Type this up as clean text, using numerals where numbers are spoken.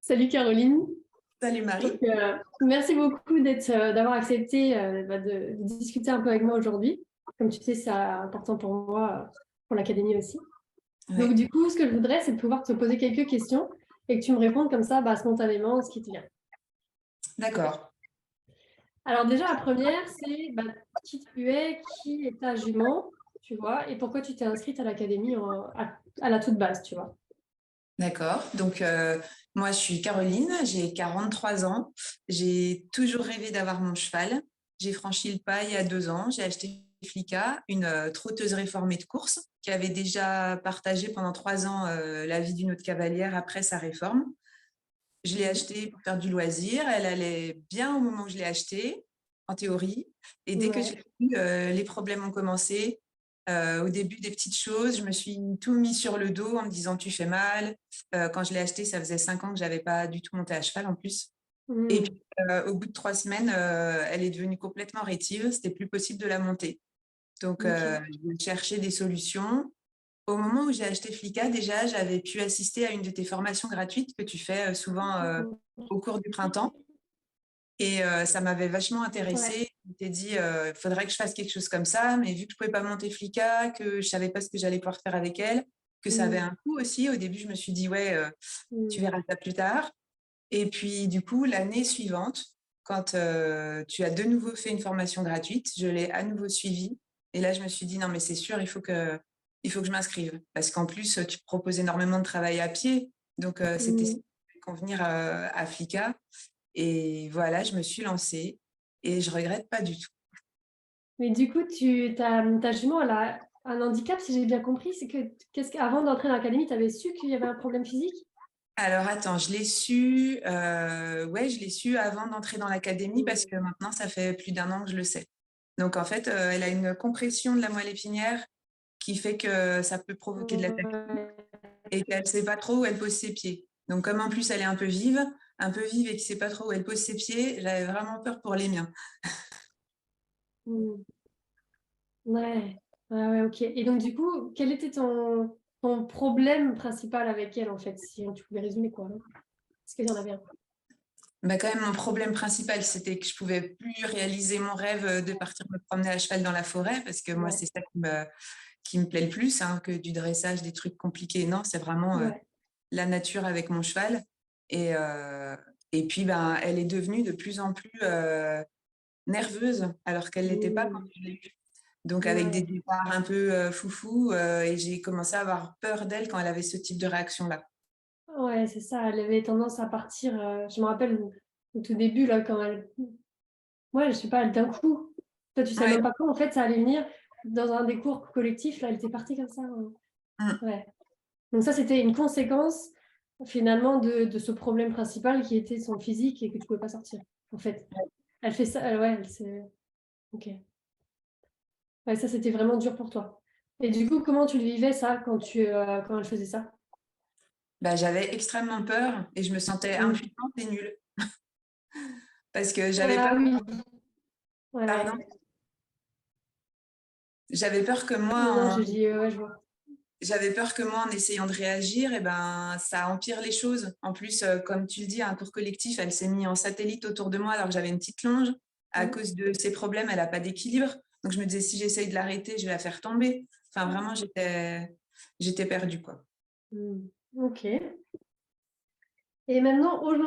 Salut Caroline. Salut Marie. Donc, merci beaucoup d'avoir accepté de discuter un peu avec moi aujourd'hui. Comme tu sais, c'est important pour moi, pour l'académie aussi. Donc, Ouais, du coup, ce que je voudrais, c'est de pouvoir te poser quelques questions et que tu me répondes comme ça, spontanément, ce qui te vient. d'accord. Alors, déjà, la première, c'est qui tu es, qui est ta jument, tu vois, et pourquoi tu t'es inscrite à l'académie à la toute base, tu vois. D'accord. Donc, moi, je suis Caroline, j'ai 43 ans. J'ai toujours rêvé d'avoir mon cheval. J'ai franchi le pas il y a 2 ans. J'ai acheté Flicka, une trotteuse réformée de course, qui avait déjà partagé pendant 3 ans la vie d'une autre cavalière après sa réforme. Je l'ai achetée pour faire du loisir. Elle allait bien au moment où je l'ai achetée, en théorie. Et dès que je Ouais. l'ai eue, les problèmes ont commencé. Au début, des petites choses. Je me suis tout mis sur le dos en me disant tu fais mal. Quand je l'ai achetée, ça faisait 5 ans que j'avais pas du tout monté à cheval en plus. Et Hmm. puis, au bout de 3 semaines, elle est devenue complètement rétive. C'était plus possible de la monter. Donc, Ok. j'ai cherché des solutions. Au moment où j'ai acheté Flicka, déjà, j'avais pu assister à une de tes formations gratuites que tu fais souvent au cours du printemps. Et ça m'avait vachement Ouais. intéressée. Je m'étais dit, il faudrait que je fasse quelque chose comme ça. Mais vu que je pouvais pas monter Flicka, que je savais pas ce que j'allais pouvoir faire avec elle, que ça avait Hmm. un coût aussi, au début, je me suis dit, ouais, tu Hmm. verras ça plus tard. Et puis, du coup, l'année suivante, quand tu as de nouveau fait une formation gratuite, je l'ai à nouveau suivie. Et là, je me suis dit, non, mais c'est sûr, il faut que je m'inscrive. Parce qu'en plus, tu proposes énormément de travail à pied. Donc, c'était Hmm. convenir à Flicka. Et voilà, je me suis lancée et je regrette pas du tout. Mais du coup, ta jument, elle a un handicap, si j'ai bien compris, c'est que avant d'entrer dans l'académie, tu avais su qu'il y avait un problème physique? Alors attends, je l'ai su, ouais, je l'ai su avant d'entrer dans l'académie parce Hmm. que maintenant, ça fait plus d'1 an que je le sais. Donc en fait, elle a une compression de la moelle épinière qui fait que ça peut provoquer de la tachypnée Ouais. et qu'elle ne sait pas trop où elle pose ses pieds. Donc comme en plus elle est un peu vive et qui ne sait pas trop où elle pose ses pieds, j'avais vraiment peur pour les miens. Hmm. Ouais. Ouais, ouais, ok. Et donc, du coup, quel était ton problème principal avec elle, en fait, si tu pouvais résumer, quoi, non? Est-ce qu'il y en avait un? Bah, quand même, mon problème principal, c'était que je pouvais plus réaliser mon rêve de partir me promener à cheval dans la forêt, parce que moi, Ouais. c'est ça qui me plaît le plus, hein, que du dressage, des trucs compliqués. Non, c'est vraiment Ouais. la nature avec mon cheval. Et, et puis, ben, elle est devenue de plus en plus nerveuse, alors qu'elle l'était pas quand Hmm. je l'ai eue. Donc, avec des Ouais. départs un peu foufou, et j'ai commencé à avoir peur d'elle quand elle avait ce type de réaction-là. Ouais, c'est ça. Elle avait tendance à partir. Je me rappelle au tout début, là, quand elle. Ouais, je sais pas, d'un coup. Toi, tu savais Ouais. même pas quand, en fait, ça allait venir. Dans un des cours collectifs, là, elle était partie comme ça, hein. Mm. Ouais. Donc, ça, c'était une conséquence, finalement, de ce problème principal qui était son physique et que tu pouvais pas sortir, en fait. Elle fait ça. Ouais, elle s'est. Ok. Ouais, ça, c'était vraiment dur pour toi. Et du coup, comment tu le vivais, ça, quand elle faisait ça? Bah, j'avais extrêmement peur et je me sentais Hmm. impuissante et nulle parce que j'avais Ah peur. oui. Ouais. Pardon? J'avais peur que Non, non, moi, je dis, ouais, je vois. j'avais peur que moi, en essayant de réagir, eh ben, ça empire les choses. En plus, comme tu le dis, un cours collectif, elle s'est mise en satellite autour de moi alors que j'avais une petite longe. À Hmm. cause de ses problèmes, elle n'a pas d'équilibre. Donc, je me disais, si j'essaye de l'arrêter, je vais la faire tomber. Enfin, vraiment, j'étais perdue, quoi. Hmm. Ok. Et maintenant, aujourd'hui,